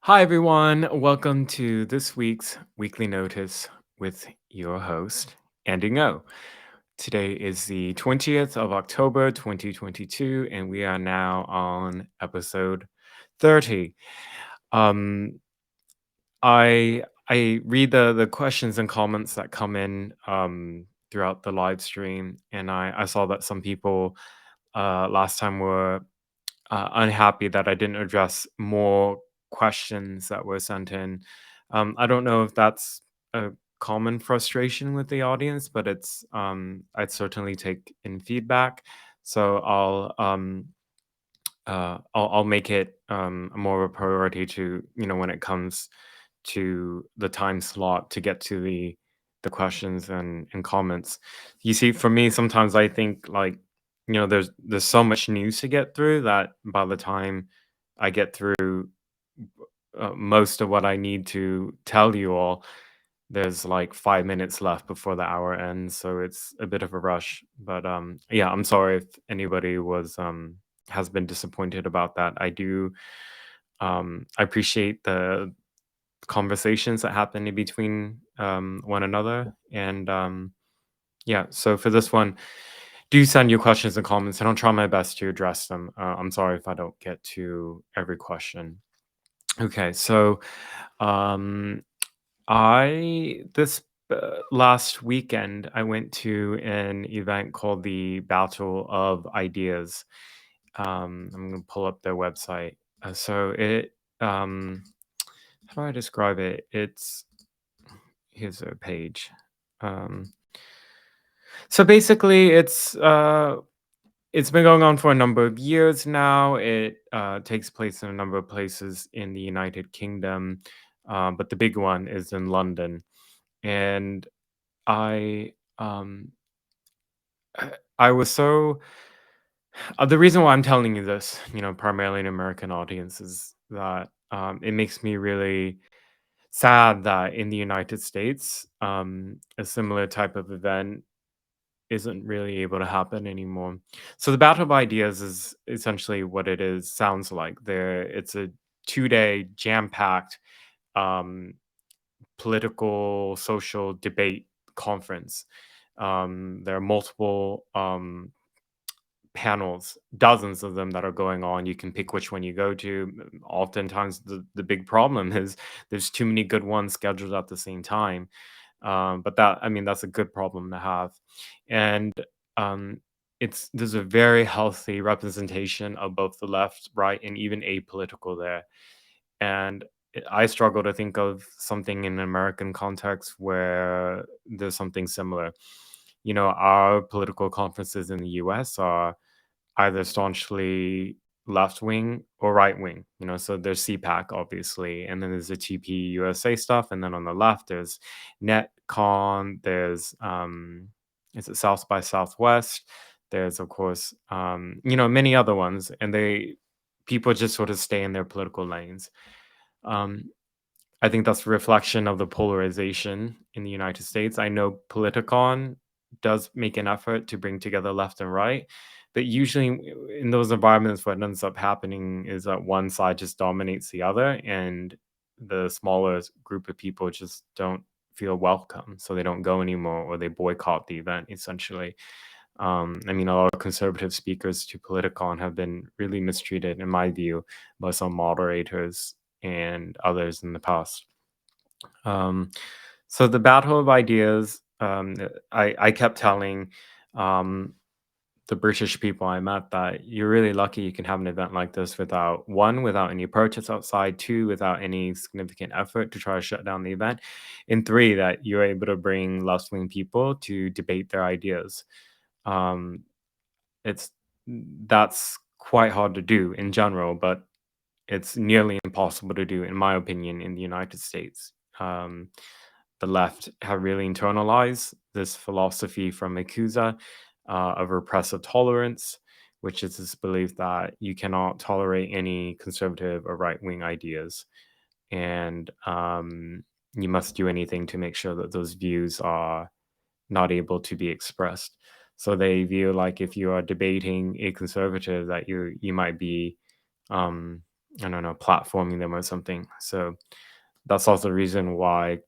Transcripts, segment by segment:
Hi, everyone. Welcome to this week's Weekly Notice with your host, Andy Ngo. Today is the 20th of October, 2022, and we are now on episode 30. Um, I read the questions and comments that come in throughout the live stream, and I saw that some people last time were unhappy that I didn't address more questions that were sent in. I don't know if that's a common frustration with the audience, but I'd certainly take in feedback. So I'll make it more of a priority to when it comes to the time slot to get to the questions and comments. You see, for me, sometimes I think like there's so much news to get through that by the time I get through most of what I need to tell you all, there's like 5 minutes left before the hour ends, so it's a bit of a rush. But yeah, I'm sorry if anybody was has been disappointed about that. I appreciate the conversations that happen in between one another, and yeah. So for this one, do send your questions and comments, and I'll try my best to address them. I'm sorry if I don't get to every question. Okay, so um, I this last weekend I went to an event called the Battle of Ideas. I'm gonna pull up their website. Um, how do I describe it? Here's a page. Um, so basically, it's been going on for a number of years now. It takes place in a number of places in the United Kingdom, but the big one is in London. And I um I was so the reason why I'm telling you this, primarily an American audience, is that it makes me really sad that in the United States, a similar type of event isn't really able to happen anymore. So the Battle of Ideas is essentially what it is sounds like. It's a 2-day jam-packed um, political social debate conference. There are multiple panels, dozens of them that are going on. You can pick which one you go to. Oftentimes, the big problem is there's too many good ones scheduled at the same time. But I mean, that's a good problem to have. And um, there's a very healthy representation of both the left, right, and even apolitical there. And I struggle to think of something in an American context where there's something similar. Our political conferences in the US are either staunchly left wing or right wing. So there's CPAC, obviously, and then there's the TP USA stuff. And then on the left, there's NetCon, there's is it South by Southwest? There's, of course, many other ones. And people just sort of stay in their political lanes. Um, I think that's a reflection of the polarization in the United States. I know Politicon does make an effort to bring together left and right, but usually in those environments, what ends up happening is that one side just dominates the other, and the smaller group of people just don't feel welcome, so they don't go anymore or they boycott the event essentially. I mean, a lot of conservative speakers to Politicon have been really mistreated, in my view, by some moderators and others in the past. Um, so the battle of ideas, I kept telling um, the British people I met that you're really lucky you can have an event like this without one, without any protests outside, two, without any significant effort to try to shut down the event, and three, that you're able to bring left wing people to debate their ideas. Um, it's that's quite hard to do in general, but it's nearly impossible to do, in my opinion, in the United States. Um, the left have really internalized this philosophy from Yakuza of repressive tolerance, which is this belief that you cannot tolerate any conservative or right wing ideas. And you must do anything to make sure that those views are not able to be expressed. So they view like if you are debating a conservative that you might be um, I don't know, platforming them or something. So that's also the reason why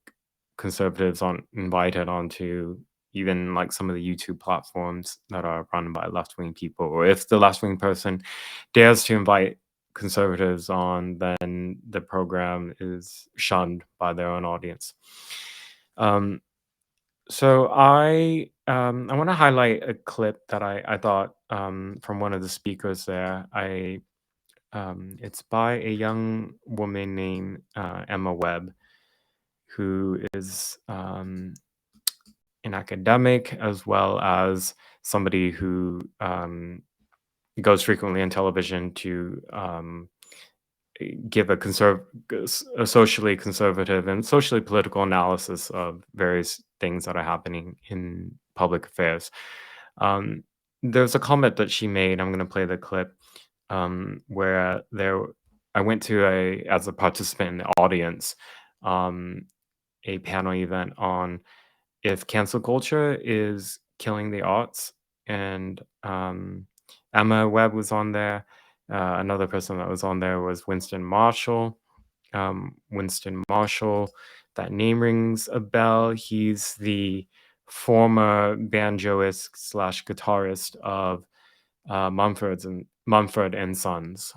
conservatives aren't invited onto even like some of the YouTube platforms that are run by left wing people. Or if the left wing person dares to invite conservatives on, then the program is shunned by their own audience. Um, so I want to highlight a clip that I thought from one of the speakers there. It's by a young woman named Emma Webb, who is an academic as well as somebody who goes frequently on television to give a socially conservative and socially political analysis of various things that are happening in public affairs. Um, there's a comment that she made. I'm going to play the clip where I went to as a participant in the audience, um, a panel event on if cancel culture is killing the arts, and Emma Webb was on there. Another person that was on there was Winston Marshall. Winston Marshall, that name rings a bell. He's the former banjoist slash guitarist of Mumford and Sons.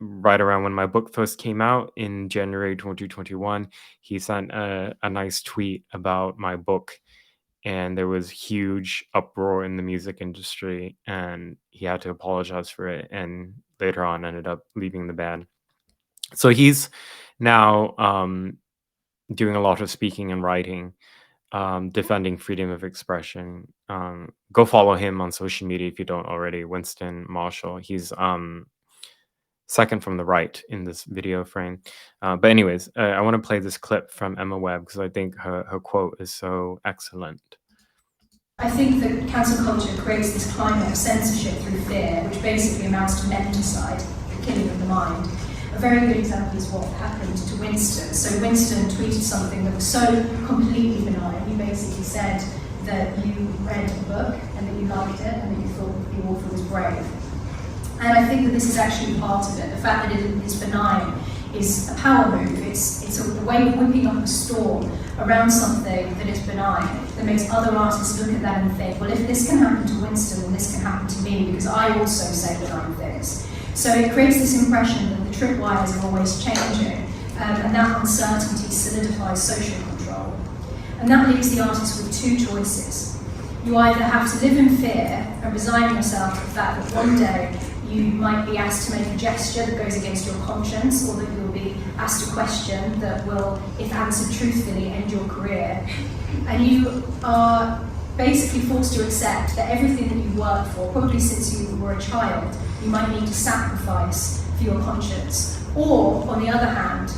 Right around when my book first came out in January 2021, he sent a nice tweet about my book, and there was huge uproar in the music industry, and he had to apologize for it, and later on ended up leaving the band. So he's now doing a lot of speaking and writing, defending freedom of expression. Go follow him on social media if you don't already. Winston Marshall. He's second from the right in this video frame. But anyways, I want to play this clip from Emma Webb because I think her quote is so excellent. I think that cancel culture creates this climate of censorship through fear, which basically amounts to menticide, the killing of the mind. A very good example is what happened to Winston. So Winston tweeted something that was so completely benign. He basically said that you read a book and that you liked it and that you thought the author was brave. And I think that this is actually part of it. The fact that it is benign is a power move. It's a way of whipping up a storm around something that is benign, that makes other artists look at that and think, well, if this can happen to Winston, then this can happen to me, because I also say benign things. So it creates this impression that the tripwires are always changing, and that uncertainty solidifies social control. And that leaves the artist with two choices. You either have to live in fear and resign yourself to the fact that one day you might be asked to make a gesture that goes against your conscience, or that you'll be asked a question that will, if answered truthfully, end your career. And you are basically forced to accept that everything that you've worked for, probably since you were a child, you might need to sacrifice for your conscience. Or, on the other hand,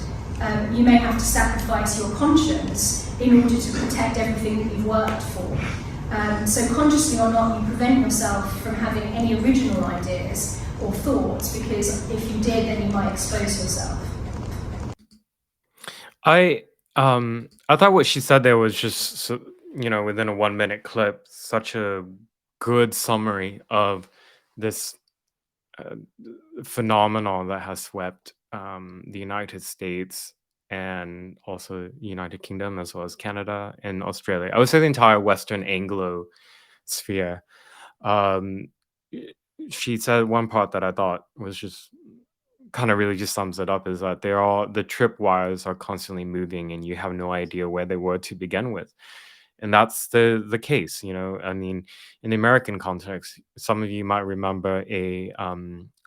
you may have to sacrifice your conscience in order to protect everything that you've worked for. So consciously or not, you prevent yourself from having any original ideas or thoughts, because if you did, then you might expose yourself. I thought what she said there was just within a 1 minute clip, such a good summary of this uh, phenomenon that has swept the United States and also the United Kingdom, as well as Canada and Australia. I would say the entire Western Anglo sphere. Um, she said one part that I thought was just kind of really just sums it up, is that the tripwires are constantly moving and you have no idea where they were to begin with. And that's the case. I mean, in the American context, some of you might remember a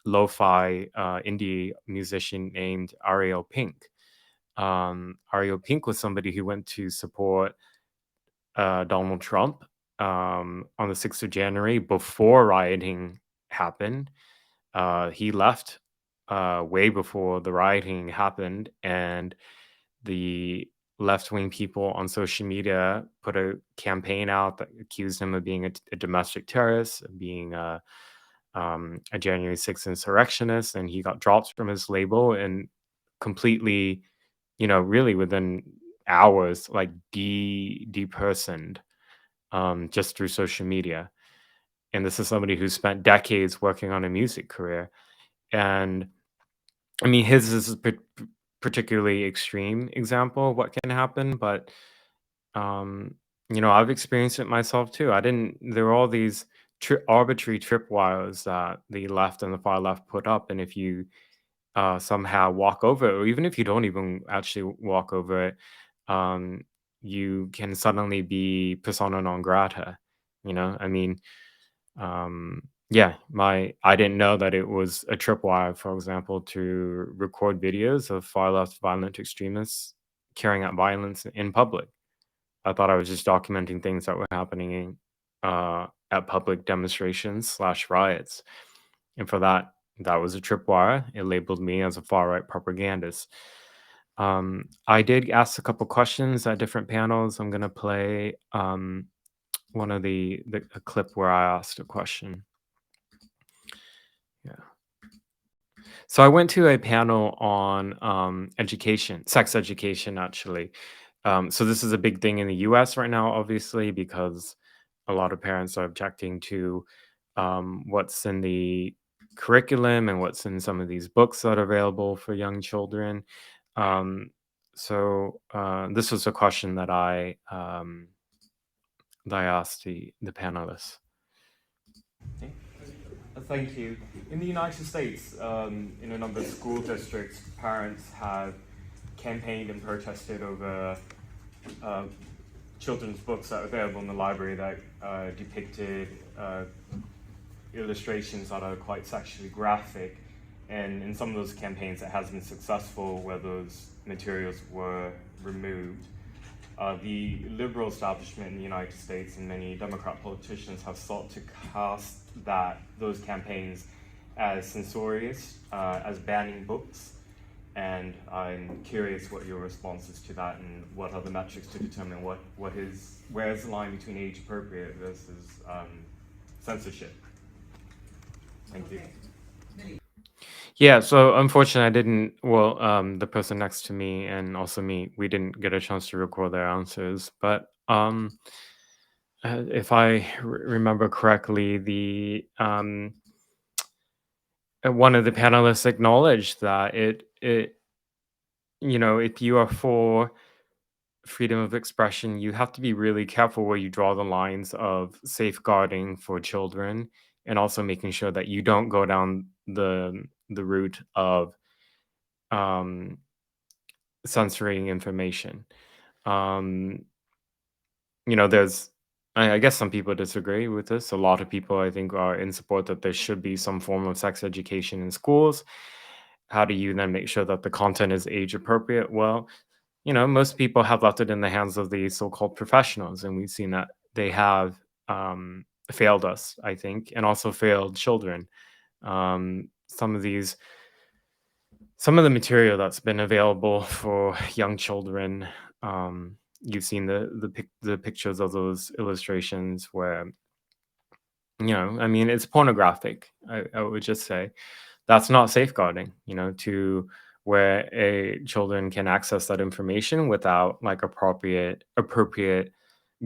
lo-fi indie musician named Ariel Pink. Ariel Pink was somebody who went to support Donald Trump on the 6th of January before rioting happened. He left way before the rioting happened, and the left-wing people on social media put a campaign out that accused him of being a domestic terrorist, of being a January 6th insurrectionist, and he got dropped from his label and completely, really within hours, like depersoned just through social media. And this is somebody who spent decades working on a music career. And I mean, his is a particularly extreme example of what can happen, but um, I've experienced it myself too. I didn't. There were all these arbitrary tripwires that the left and the far left put up, and if you somehow walk over it, or even if you don't even actually walk over it, um, you can suddenly be persona non grata. I mean, yeah, my I didn't know that it was a tripwire, for example, to record videos of far left violent extremists carrying out violence in public. I thought I was just documenting things that were happening at public demonstrations slash riots, and for that, that was a tripwire. It labeled me as a far right propagandist. I did ask a couple questions at different panels. I'm gonna play one of the a clip where I asked a question. Yeah. So I went to a panel on education, sex education, actually. So this is a big thing in the U.S. right now, obviously, because a lot of parents are objecting to what's in the curriculum and what's in some of these books that are available for young children. Um, so this was a question that I asked the panelists. Okay. Thank you. In the United States, in a number of school districts, parents have campaigned and protested over uh, children's books that are available in the library that depicted illustrations that are quite sexually graphic. And in some of those campaigns, it has been successful where those materials were removed. The liberal establishment in the United States and many Democrat politicians have sought to cast those campaigns as censorious, as banning books. And I'm curious what your response is to that, and what are the metrics to determine where's the line between age appropriate versus censorship. Thank you. Yeah, so unfortunately, I didn't. Well, the person next to me and also me, we didn't get a chance to record their answers. But if I remember correctly, the one of the panelists acknowledged that if you are for freedom of expression, you have to be really careful where you draw the lines of safeguarding for children, and also making sure that you don't go down the route of um, censoring information. Um, there's I guess some people disagree with this. A lot of people, I think, are in support that there should be some form of sex education in schools. How do you then make sure that the content is age appropriate? Well, most people have left it in the hands of the so-called professionals, and we've seen that they have failed us, I think, and also failed children. Some of the material that's been available for young children, you've seen the pictures of those illustrations where, I mean, it's pornographic. I would just say that's not safeguarding, to where a children can access that information without like appropriate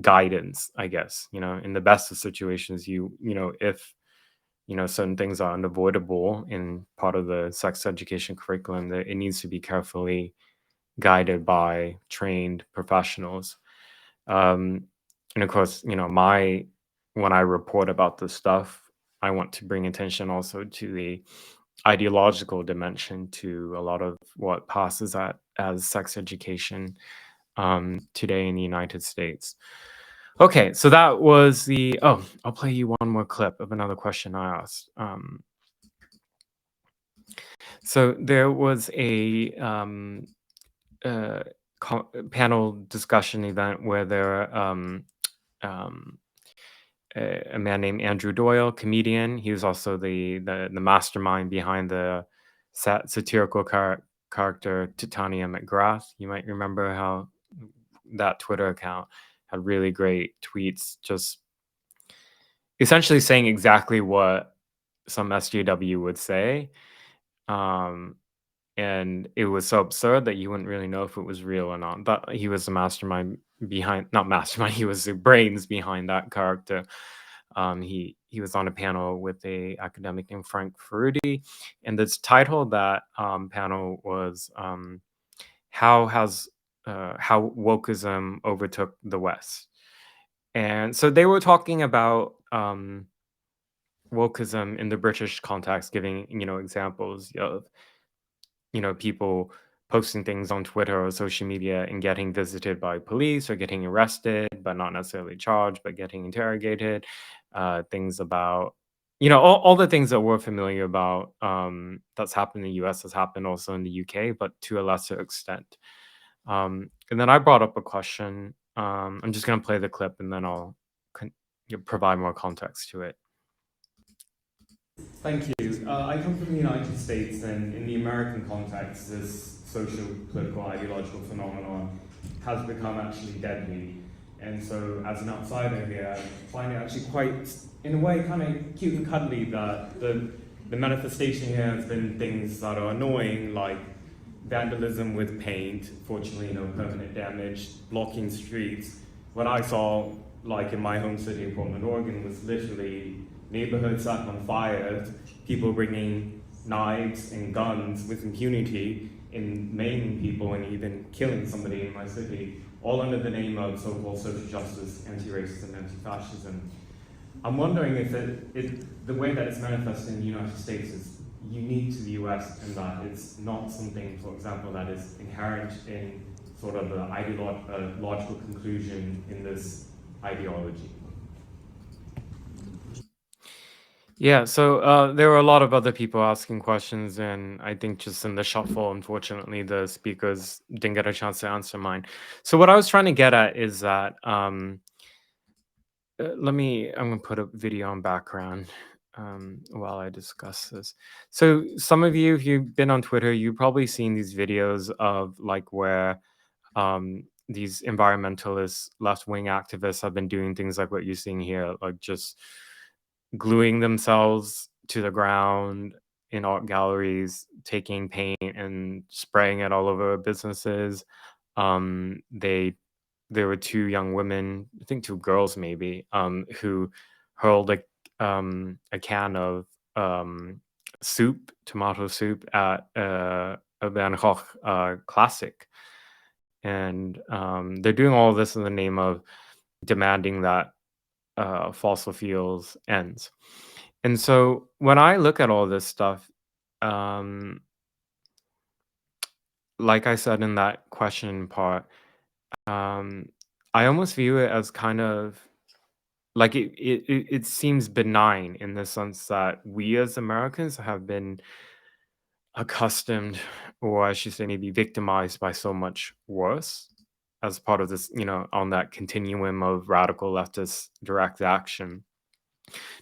guidance, I guess. In the best of situations, if certain things are unavoidable in part of the sex education curriculum, that it needs to be carefully guided by trained professionals. um, and of course, my when I report about this stuff, I want to bring attention also to the ideological dimension to a lot of what passes as sex education today in the United States. Okay, so that was the. Oh, I'll play you one more clip of another question I asked. So there was a panel discussion event where um, a man named Andrew Doyle, comedian. He was also the mastermind behind the satirical character Titania McGrath. You might remember how that Twitter account had really great tweets, just essentially saying exactly what some SJW would say. Um, and it was so absurd that you wouldn't really know if it was real or not. But he was the mastermind behind, not mastermind, he was the brains behind that character. he was on a panel with a academic named Frank Ferruti, and this title of that panel was how wokeism overtook the West. And so they were talking about wokeism in the British context, giving examples of people posting things on Twitter or social media and getting visited by police or getting arrested, but not necessarily charged, but getting interrogated. Things about, all the things that we're familiar about that's happened in the US has happened also in the UK, but to a lesser extent. And then I brought up a question. I'm just going to play the clip and then I'll provide more context to it. Thank you. I come from the United States, and in the American context, this social, political, ideological phenomenon has become actually deadly. And so, as an outsider here, I find it actually quite, in a way, kind of cute and cuddly that the manifestation here has been things that are annoying, like vandalism with paint, fortunately no permanent damage, blocking streets. What I saw, like in my home city of Portland, Oregon, was literally neighborhoods set on fire, people bringing knives and guns with impunity and maiming people and even killing somebody in my city, all under the name of so-called social justice, anti-racism, anti-fascism. I'm wondering if the way that it's manifested in the United States is unique to the US in that it's not something, for example, that is inherent in sort of the logical conclusion in this ideology. Yeah, so there were a lot of other people asking questions, and I think just in the shuffle, unfortunately, the speakers didn't get a chance to answer mine. So what I was trying to get at is that I'm gonna put a video on background while I discuss this. So some of you, if you've been on Twitter, you've probably seen these videos of like where these environmentalist left-wing activists have been doing things like what you're seeing here, like just gluing themselves to the ground in art galleries, taking paint and spraying it all over businesses. They There were two young women, I think two girls maybe, who hurled a can of soup, tomato soup, at a Van Gogh classic, and they're doing all of this in the name of demanding that fossil fuels ends. And so when I look at all this stuff, um, like I said in that question part, um, I almost view it as kind of like it seems benign in the sense that we as Americans have been accustomed, or I should say maybe victimized by so much worse as part of this, on that continuum of radical leftist direct action.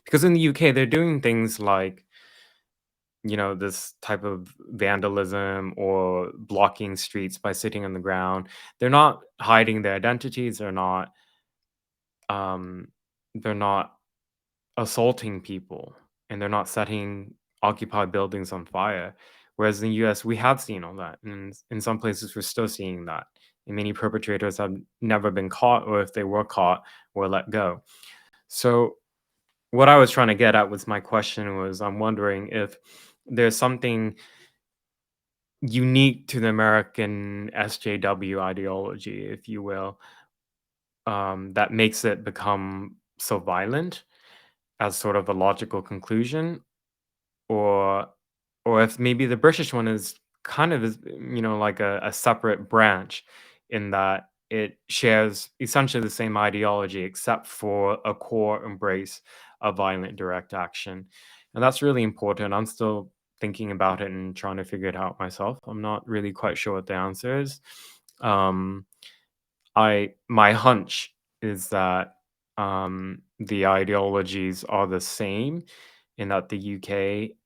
Because in the UK, they're doing things like, this type of vandalism or blocking streets by sitting on the ground. They're not hiding their identities. Um, they're not assaulting people, and they're not setting occupied buildings on fire. Whereas in the US, we have seen all that. And in some places, we're still seeing that. And many perpetrators have never been caught, or if they were caught, were let go. So what I was trying to get at with my question was I'm wondering if there's something unique to the American SJW ideology, if you will, that makes it become so violent as sort of a logical conclusion, or if maybe the British one is kind of like a separate branch in that it shares essentially the same ideology except for a core embrace of violent direct action. And that's really important. I'm still thinking about it and trying to figure it out myself. I'm not really quite sure what the answer is. Um, my hunch is that the ideologies are the same in that the UK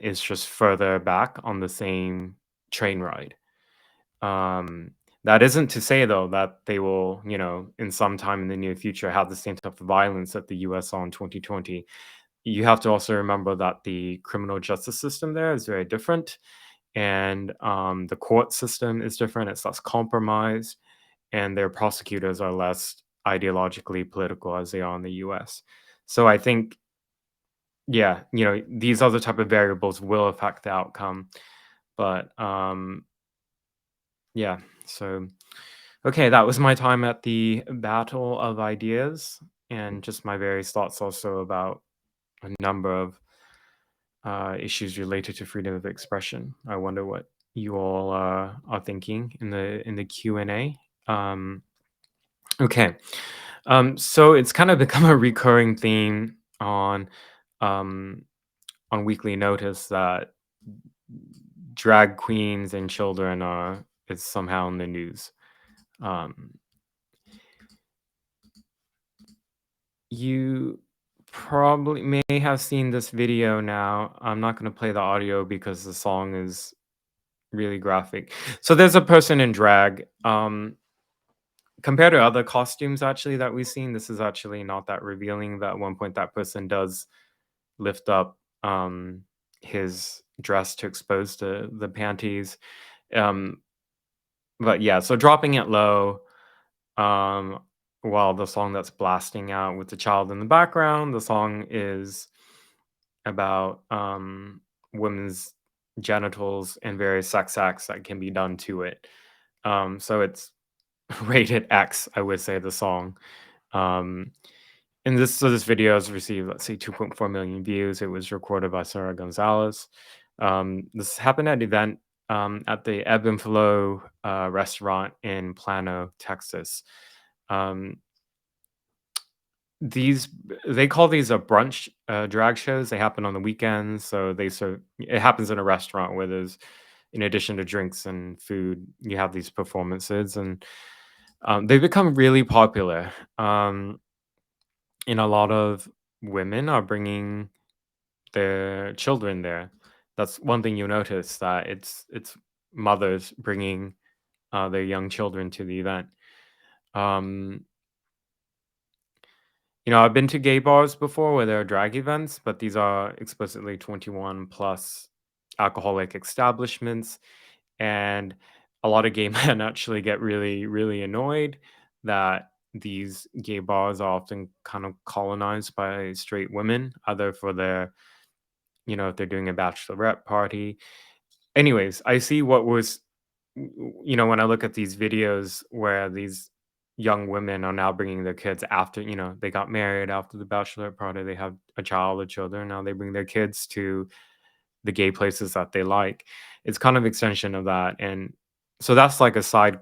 is just further back on the same train ride. Um, that isn't to say though that they will, in some time in the near future, have the same type of violence that the US saw in 2020. You have to also remember that the criminal justice system there is very different, and the court system is different. It's less compromised, and their prosecutors are less ideologically political as they are in the US. So I think, yeah, these other type of variables will affect the outcome. But yeah, so okay, that was my time at the battle of ideas and just my various thoughts also about a number of issues related to freedom of expression. I wonder what you all are thinking in the Q&A. Um, okay, so it's kind of become a recurring theme um, on Weekly Notice that drag queens and children are is somehow in the news. Um, you probably may have seen this video now. I'm not going to play the audio because the song is really graphic. So there's a person in drag. Compared to other costumes actually that we've seen, this is actually not that revealing. That at one point that person does lift up his dress to expose the panties. Um, but yeah, so dropping it low, um, while the song that's blasting out with the child in the background, the song is about women's genitals and various sex acts that can be done to it. So it's rated X, I would say, the song. Um, and this video has received, let's say, 2.4 million views. It was recorded by Sarah Gonzalez. This happened at an event at the Ebb and Flow restaurant in Plano, Texas. Um, these they call these a brunch drag shows. They happen on the weekends, so it happens in a restaurant where there's, in addition to drinks and food, you have these performances, and they've become really popular. And a lot of women are bringing their children there. That's one thing you'll notice, that it's mothers bringing their young children to the event. Um, I've been to gay bars before where there are drag events, but these are explicitly 21 plus alcoholic establishments. And a lot of gay men actually get really, really annoyed that these gay bars are often kind of colonized by straight women, either for their, if they're doing a bachelorette party. Anyways, I see what was, when I look at these videos where these young women are now bringing their kids after, they got married after the bachelorette party, they have a child or children, now they bring their kids to the gay places that they like. It's kind of extension of that. And so that's like a side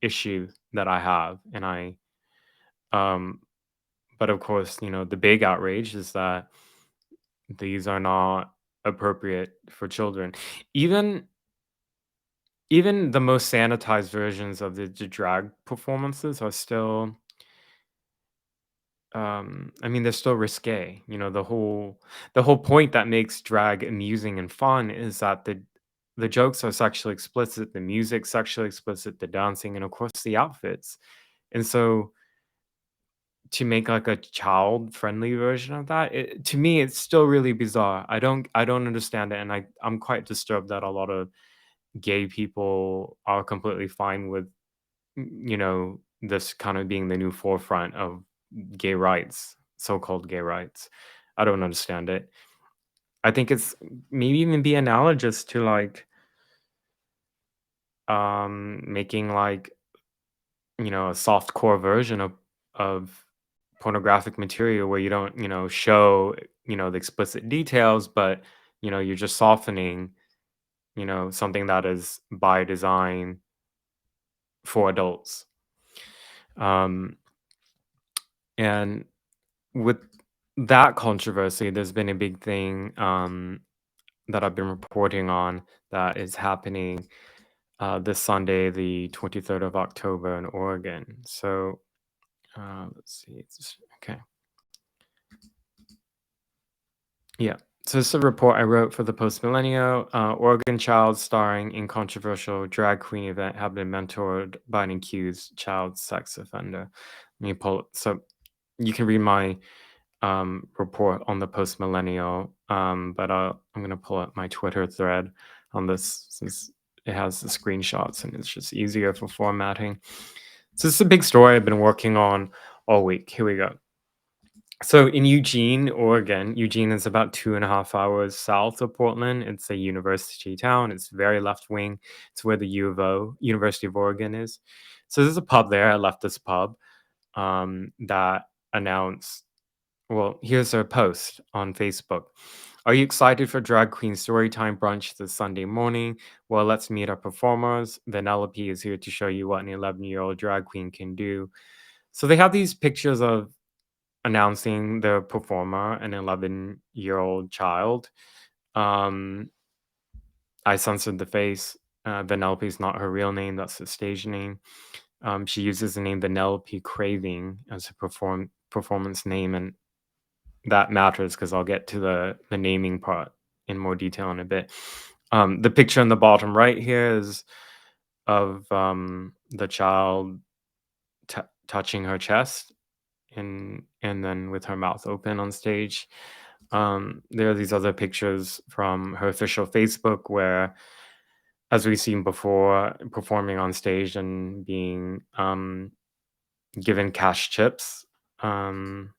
issue that I have. And um, but of course, the big outrage is that these are not appropriate for children. Even even the most sanitized versions of the drag performances are still, I mean, they're still risque. The whole point that makes drag amusing and fun is that the jokes are sexually explicit, the music sexually explicit, the dancing, and of course the outfits. And so to make like a child friendly version of that, to me it's still really bizarre. I don't understand it, and I'm quite disturbed that a lot of gay people are completely fine with, this kind of being the new forefront of gay rights, so-called gay rights. I don't understand it. I think it's maybe even be analogous to like making like, a soft core version of pornographic material where you don't, show, the explicit details, but you're just softening, something that is by design for adults. Um and with that controversy, there's been a big thing that I've been reporting on that is happening this Sunday, the 23rd of October in Oregon. So let's see. Okay. Yeah. So this is a report I wrote for the Post Millennial. Oregon child starring in controversial drag queen event have been mentored by an accused child sex offender. Let me pull it. So you can read my report on the Post Millennial, but I'm going to pull up my Twitter thread on this since it has the screenshots and it's just easier for formatting. So this is a big story I've been working on all week. Here we go. So in Eugene, Oregon, Eugene is about 2.5 hours south of Portland. It's a university town. It's very left wing. It's where the U of O, University of Oregon, is. So there's a pub there, a leftist pub, that announced. Well, here's their post on Facebook. Are you excited for Drag Queen Storytime Brunch this Sunday morning? Well, let's meet our performers. Vanellope is here to show you what an 11-year-old drag queen can do. So they have these pictures of announcing the performer, an 11-year-old child. Um, I censored the face. Vanellope is not her real name, that's the stage name. She uses the name Vanellope Craving as a performance name, and that matters because I'll get to the naming part in more detail in a bit. The picture in the bottom right here is of the child touching her chest and then with her mouth open on stage. There are these other pictures from her official Facebook where, as we've seen before, performing on stage and being given cash chips. And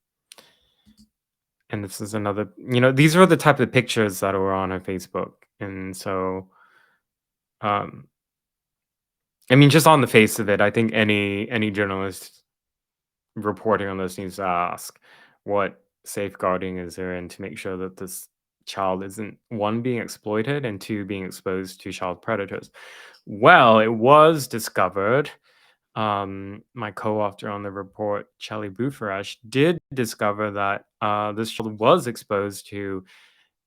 this is another, these are the type of pictures that were on her Facebook. And so, um, I mean, just on the face of it, I think any journalist reporting on this needs to ask what safeguarding is there in to make sure that this child isn't, one, being exploited, and two, being exposed to child predators. Well, it was discovered. My co-author on the report, Chelly Bufaresh, did discover that this child was exposed to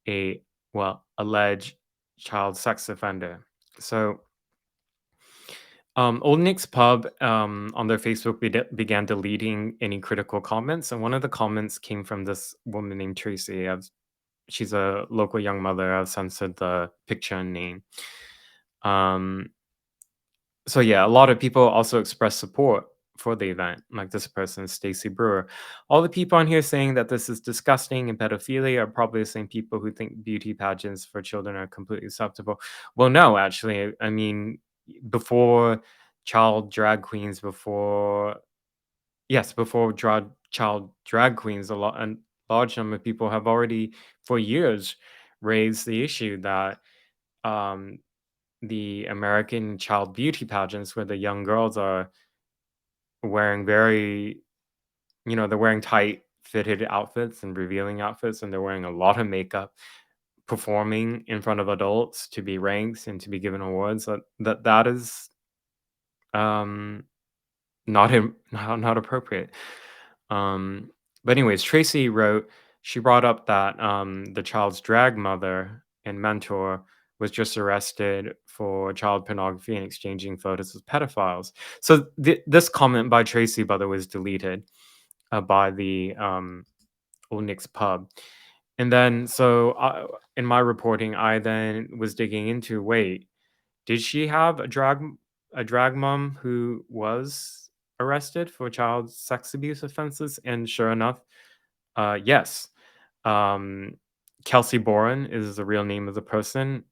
a, well, alleged child sex offender. So Old Nick's Pub, on their Facebook, began deleting any critical comments, and one of the comments came from this woman named Tracy. She's a local young mother. I've censored the picture and name. So yeah, a lot of people also expressed support for the event, like this person, Stacy Brewer. All the people on here saying that this is disgusting and pedophilia are probably the same people who think beauty pageants for children are completely acceptable. Well, no, actually, I mean, before child drag queens, before child drag queens, a large number of people have already, for years, raised the issue that um, the American child beauty pageants, where the young girls are wearing they're wearing tight fitted outfits and revealing outfits, and they're wearing a lot of makeup, performing in front of adults to be ranked and to be given awards. That is um, not appropriate. Um, but anyways, Tracy wrote, she brought up that the child's drag mother and mentor was just arrested for child pornography and exchanging photos with pedophiles. So this comment by Tracy, by the way, was deleted by the Old Nick's Pub. And then, so in my reporting, I then was digging into, wait, did she have a drag mom who was arrested for child sex abuse offenses? And sure enough, yes. Um, Kelsey Boren is the real name of the person,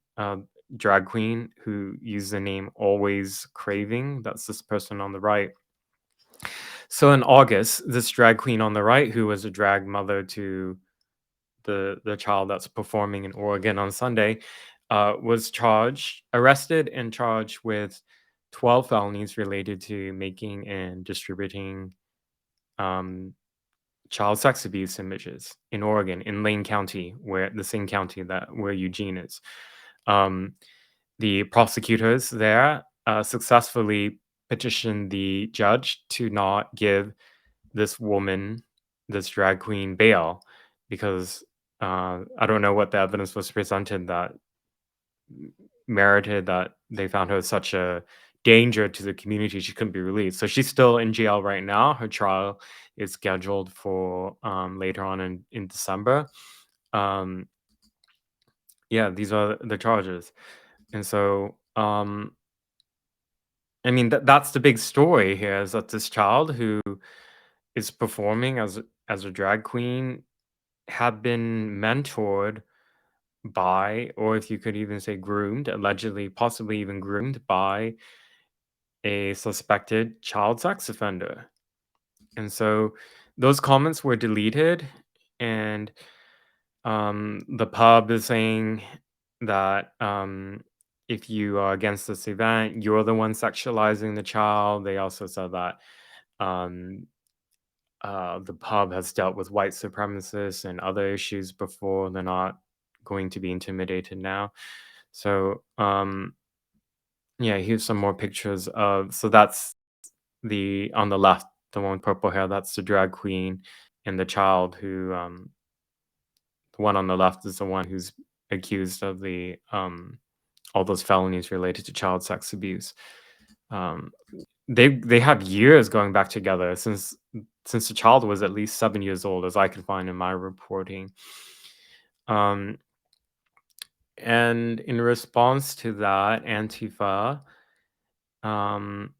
drag queen who used the name Always Craving. That's this person on the right. So in August, this drag queen on the right, who was a drag mother to the child that's performing in Oregon on Sunday, was arrested and charged with 12 felonies related to making and distributing um, child sex abuse images in Oregon, in Lane County, where the same county where Eugene is. The prosecutors there successfully petitioned the judge to not give this woman, this drag queen, bail because I don't know what the evidence was presented that merited that they found her such a danger to the community she couldn't be released. So she's still in jail right now. Her trial is scheduled for later on in December. Um, yeah, these are the charges. And so, I mean, that's the big story here, is that this child who is performing as a drag queen had been mentored by, or if you could even say groomed, allegedly, possibly even groomed by a suspected child sex offender. And so those comments were deleted, and the pub is saying that if you are against this event, you're the one sexualizing the child. They also said that um, the pub has dealt with white supremacists and other issues before. They're not going to be intimidated now. So, yeah, here's some more pictures of. So that's the on the left, the one with purple hair. That's the drag queen, and the child who the one on the left is the one who's accused of the all those felonies related to child sex abuse. Um, they have years going back together since the child was at least 7 years old, as I could find in my reporting. Um, and in response to that, Antifa um,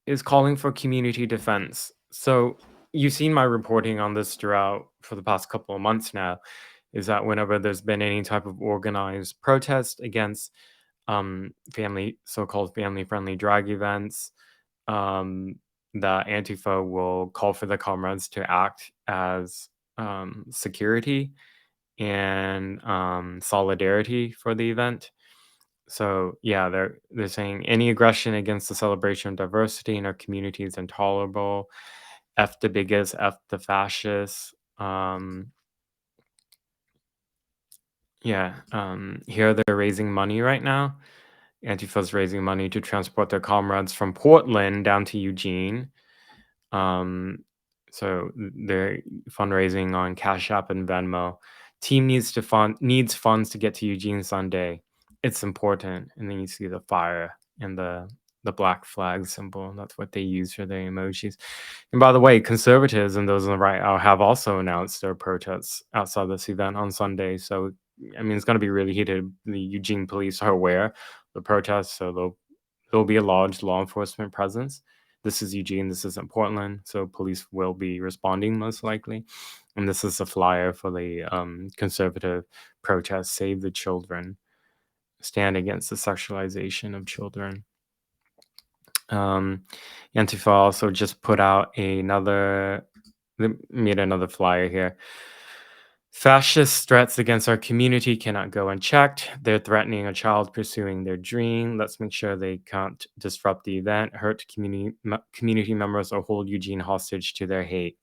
is calling for community defense. So you've seen my reporting on this throughout for the past couple of months now. Is that whenever there's been any type of organized protest against so-called family-friendly drag events, um, that Antifa will call for the comrades to act as security and solidarity for the event. So yeah, they're saying any aggression against the celebration of diversity in our community is intolerable. F the bigots, F the fascists. Here they're raising money right now. Antifa's raising money to transport their comrades from Portland down to Eugene. Um, they're fundraising on Cash App and Venmo. Team needs funds to get to Eugene Sunday. It's important. And then you see the fire and the black flag symbol. That's what they use for their emojis. And by the way, conservatives and those on the right have also announced their protests outside this event on Sunday. So I mean, it's going to be really heated. The Eugene police are aware of the protests, so there'll be a large law enforcement presence. This is Eugene, this isn't Portland, so police will be responding most likely. And this is a flyer for the conservative protest, Save the Children, stand against the sexualization of children. Antifa also just put out they made another flyer here. Fascist threats against our community cannot go unchecked. They're threatening a child pursuing their dream. Let's make sure they can't disrupt the event, hurt community members, or hold Eugene hostage to their hate.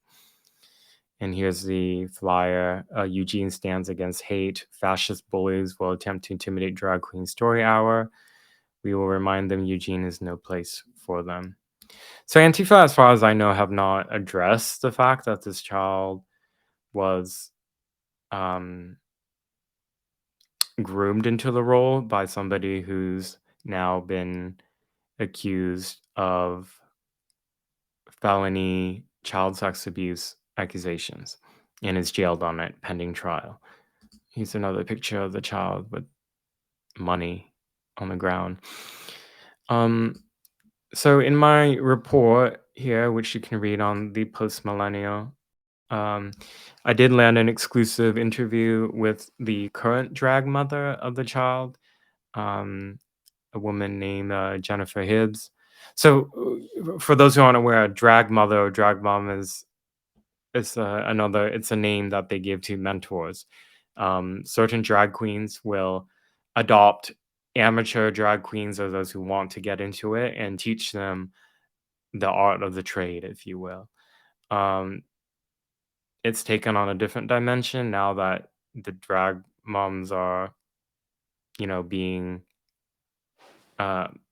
And here's the flyer. Eugene stands against hate. Fascist bullies will attempt to intimidate drag queen story hour. We will remind them Eugene is no place for them. So Antifa, as far as I know, have not addressed the fact that this child was um, groomed into the role by somebody who's now been accused of felony child sex abuse accusations and is jailed on it pending trial. Here's another picture of the child with money on the ground. So in my report here, which you can read on the Post Millennial, I did land an exclusive interview with the current drag mother of the child, um, a woman named Jennifer Hibbs. So, for those who aren't aware, drag mother or drag mom it's a name that they give to mentors. Certain drag queens will adopt amateur drag queens or those who want to get into it and teach them the art of the trade, if you will. Um, it's taken on a different dimension now that the drag moms are, being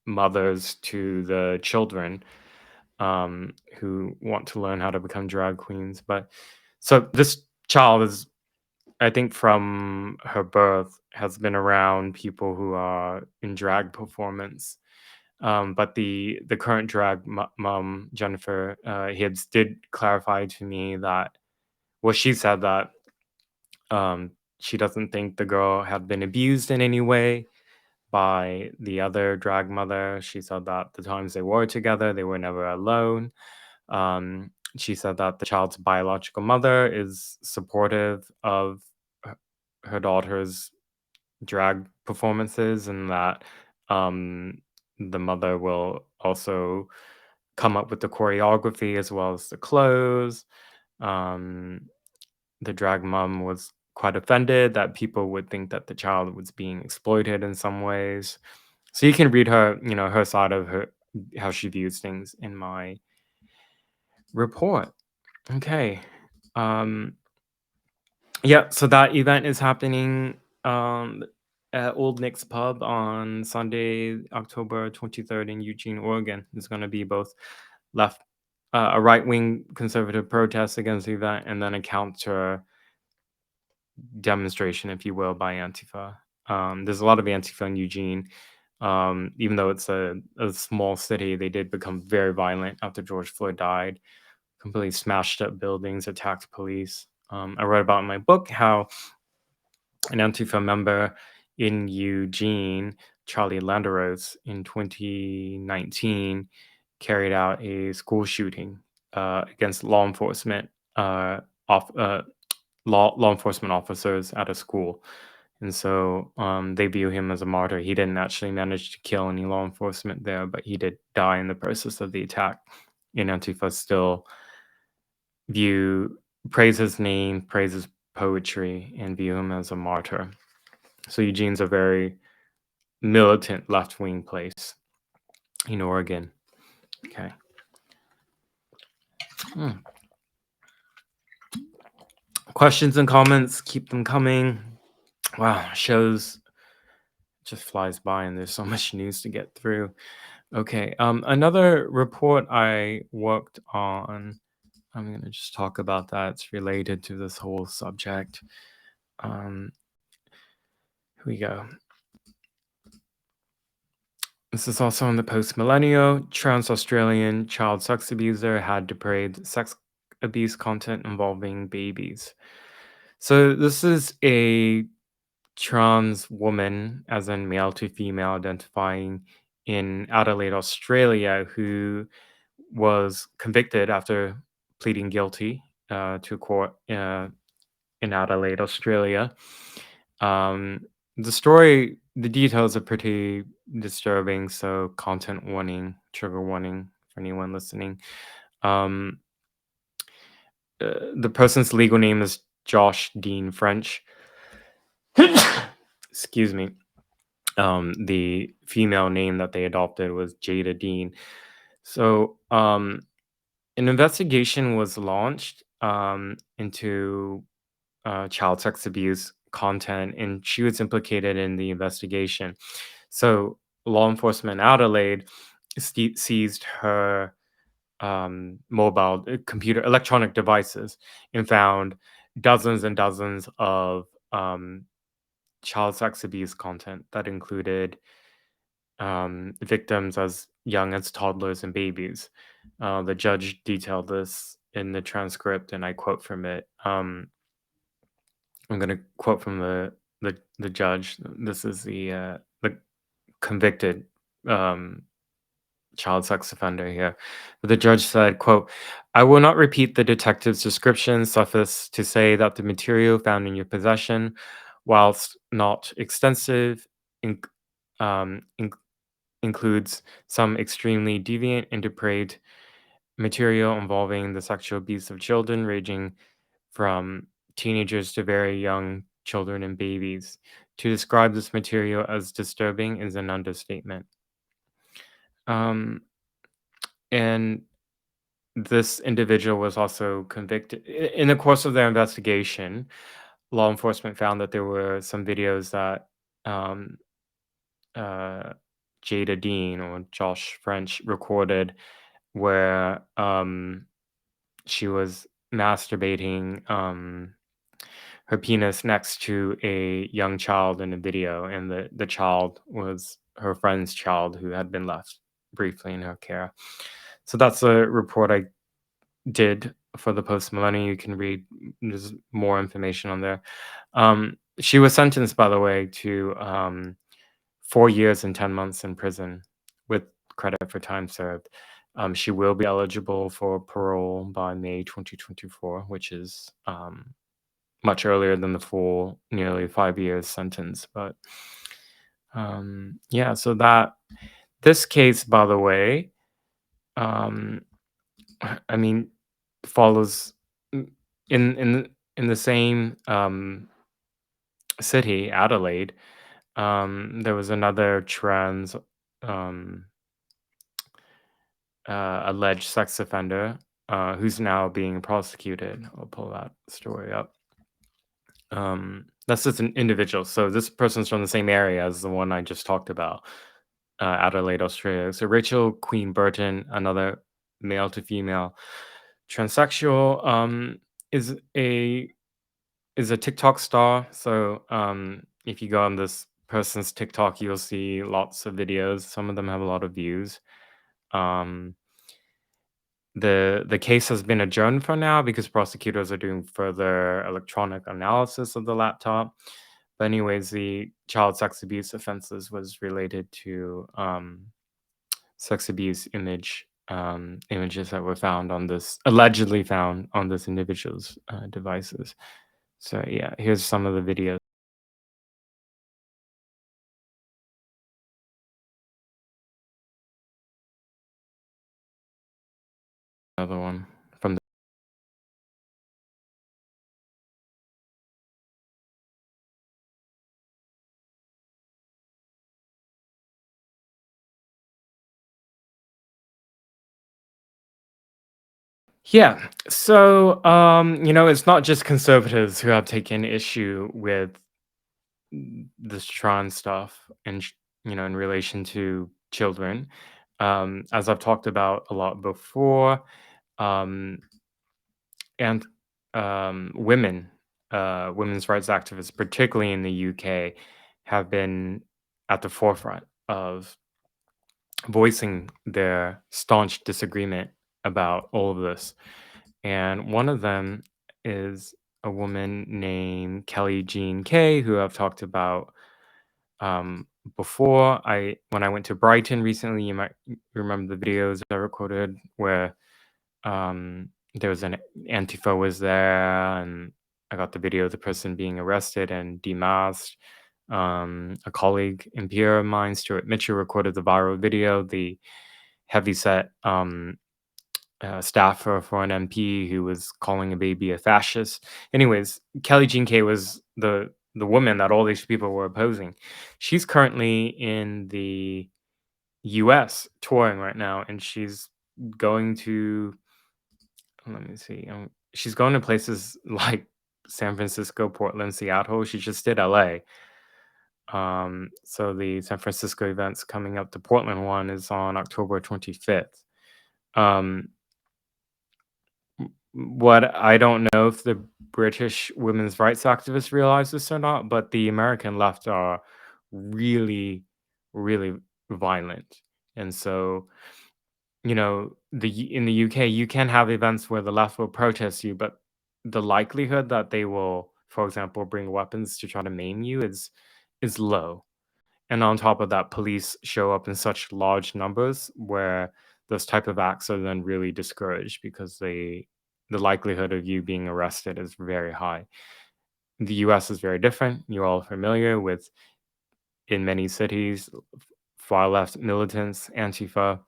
mothers to the children who want to learn how to become drag queens. But so this child is, I think, from her birth, has been around people who are in drag performance. But the current drag mom, Jennifer Hibbs, did clarify to me that, well, she said that she doesn't think the girl had been abused in any way by the other drag mother. She said that the times they were together, they were never alone. She said that the child's biological mother is supportive of her daughter's drag performances, and that the mother will also come up with the choreography as well as the clothes. The drag mom was quite offended that people would think that the child was being exploited in some ways. So you can read her side of how she views things in my report. Okay. Um, yeah, so that event is happening at Old Nick's Pub on Sunday, October 23rd in Eugene, Oregon. There's going to be both left, a right wing conservative protest against the event, and then a counter demonstration, if you will, by Antifa. There's a lot of Antifa in Eugene. Even though it's a small city, they did become very violent after George Floyd died, completely smashed up buildings, attacked police. I wrote about in my book how an Antifa member in Eugene, Charlie Landeros, in 2019 carried out a school shooting against law enforcement off, law enforcement officers at a school. And so they view him as a martyr. He didn't actually manage to kill any law enforcement there, but he did die in the process of the attack. And Antifa still praise his name, praise his poetry, and view him as a martyr. So Eugene's a very militant left-wing place in Oregon. Okay. Questions and comments, keep them coming. Wow, shows just flies by and there's so much news to get through. Okay, another report I worked on, I'm going to just talk about that. It's related to this whole subject. Here we go. This is also in the Post-Millennial. Trans-Australian child sex abuser had depraved sex abuse content involving babies. So this is a trans woman, as in male to female, identifying in Adelaide, Australia, who was convicted after pleading guilty to court in Adelaide, Australia. The details are pretty disturbing, so content warning, trigger warning for anyone listening. The person's legal name is Josh Dean French. Excuse me. The female name that they adopted was Jada Dean. So an investigation was launched into child sex abuse content, and she was implicated in the investigation. So law enforcement in Adelaide seized her mobile computer electronic devices and found dozens and dozens of child sex abuse content that included victims as young as toddlers and babies. The judge detailed this in the transcript, and I quote from it. I'm going to quote from the judge. This is the convicted child sex offender here. The judge said, quote, "I will not repeat the detective's description. Suffice to say that the material found in your possession, whilst not extensive, includes some extremely deviant and depraved material involving the sexual abuse of children, ranging from teenagers to very young children and babies. To describe this material as disturbing is an understatement." And this individual was also convicted. In the course of their investigation, law enforcement found that there were some videos that Jada Dean or Josh French recorded where she was masturbating her penis next to a young child in a video, and the child was her friend's child who had been left briefly in her care. So that's a report I did for the Post-Millennial. You can read, there's more information on there. She was sentenced, by the way, to 4 years and 10 months in prison with credit for time served. She will be eligible for parole by May 2024, which is much earlier than the full nearly 5 years sentence. But yeah, so this case, by the way, I mean, follows in the same city, Adelaide, there was another trans um, alleged sex offender who's now being prosecuted. I'll pull that story up. That's just an individual. So this person's from the same area as the one I just talked about, Adelaide, Australia. So Rachel Queen Burton, another male to female transsexual, is a is a TikTok star. So if you go on this person's TikTok, you'll see lots of videos. Some of them have a lot of views. Um, the case has been adjourned for now because prosecutors are doing further electronic analysis of the laptop. But anyways, the child sex abuse offenses was related to sex abuse images that were found on this allegedly found on this individual's devices. So yeah, here's some of the videos. Another one from the yeah. So it's not just conservatives who have taken issue with this trans stuff and in relation to children. As I've talked about a lot before, um, and women's rights activists, particularly in the UK, have been at the forefront of voicing their staunch disagreement about all of this. And one of them is a woman named Kelly Jean Kay, who I've talked about um, before. When I went to Brighton recently, you might remember the videos I recorded where there was an Antifa was there, and I got the video of the person being arrested and demasked. A colleague and peer of mine, Stuart Mitchell, recorded the viral video. The heavyset staffer for an MP who was calling a baby a fascist. Anyways, Kelly Jean Kay was the woman that all these people were opposing. She's currently in the U.S. touring right now, and she's going to let me see. She's going to places like San Francisco, Portland, Seattle. She just did LA. So the San Francisco event's coming up. The Portland one is on October 25th. Um, what I don't know if the British women's rights activists realize this or not, but the American left are really, really violent. And so in the UK, you can have events where the left will protest you, but the likelihood that they will, for example, bring weapons to try to maim you is low. And on top of that, police show up in such large numbers where those type of acts are then really discouraged because the likelihood of you being arrested is very high. The US is very different. You're all familiar with in many cities, far left militants, Antifa,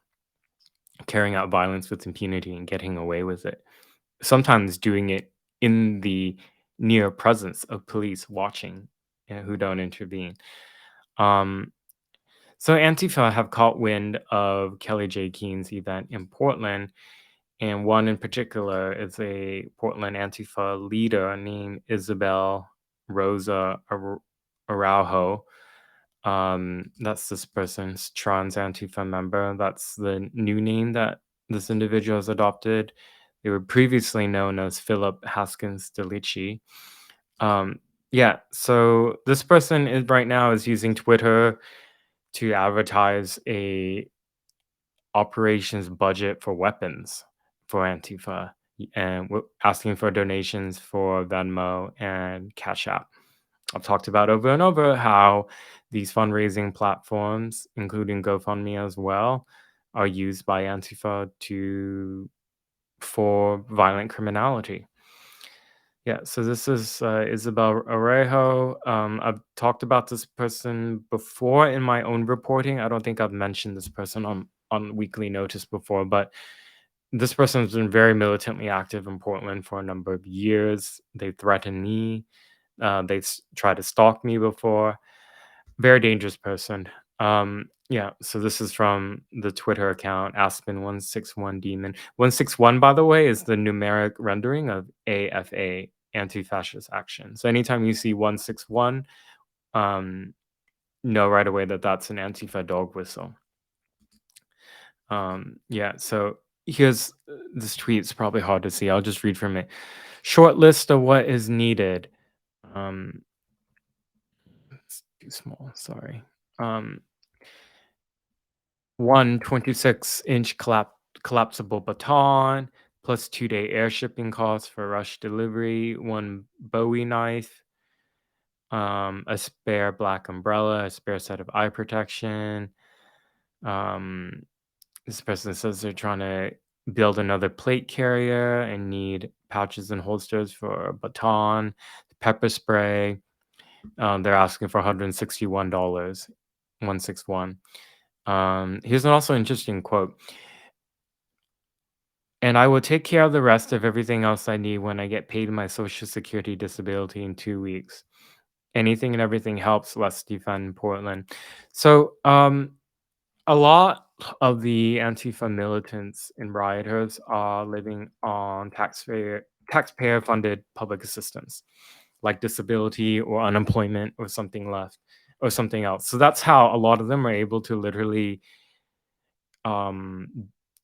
carrying out violence with impunity and getting away with it. Sometimes doing it in the near presence of police watching who don't intervene. Um, so Antifa have caught wind of Kelly J. Keen's event in Portland, and one in particular is a Portland Antifa leader named Isabel Rosa Araujo. That's this person's trans Antifa member. That's the new name that this individual has adopted. They were previously known as Philip Haskins-Delici. Yeah, so this person is right now is using Twitter to advertise a operations budget for weapons for Antifa and asking for donations for Venmo and Cash App. I've talked about over and over how these fundraising platforms, including GoFundMe as well, are used by Antifa for violent criminality. Yeah, so this is Isabel Orejo. I've talked about this person before in my own reporting. I don't think I've mentioned this person on weekly notice before, but This person has been very militantly active in Portland for a number of years. They threatened me. Tried to stalk me before. Very dangerous person. Yeah, so this is from the Twitter account Aspen161 Demon. 161, by the way, is the numeric rendering of AFA, anti-fascist action. So anytime you see 161, um, know right away that that's an Antifa dog whistle. Yeah, so here's this tweet. It's probably hard to see. I'll just read from it. Short list of what is needed. Um, it's too small. Sorry. Um, One 26-inch collapsible baton, plus 2-day air shipping costs for rush delivery, one Bowie knife, a spare black umbrella, a spare set of eye protection. Um, this person says they're trying to build another plate carrier and need pouches and holsters for a baton, pepper spray. They're asking for $161, 161. Here's an also interesting quote. And I will take care of the rest of everything else I need when I get paid my Social Security disability in 2 weeks. Anything and everything helps. Let's defend Portland. So, a lot of the Antifa militants and rioters are living on taxpayer funded public assistance, like disability or unemployment or something left or something else. So that's how a lot of them are able to literally um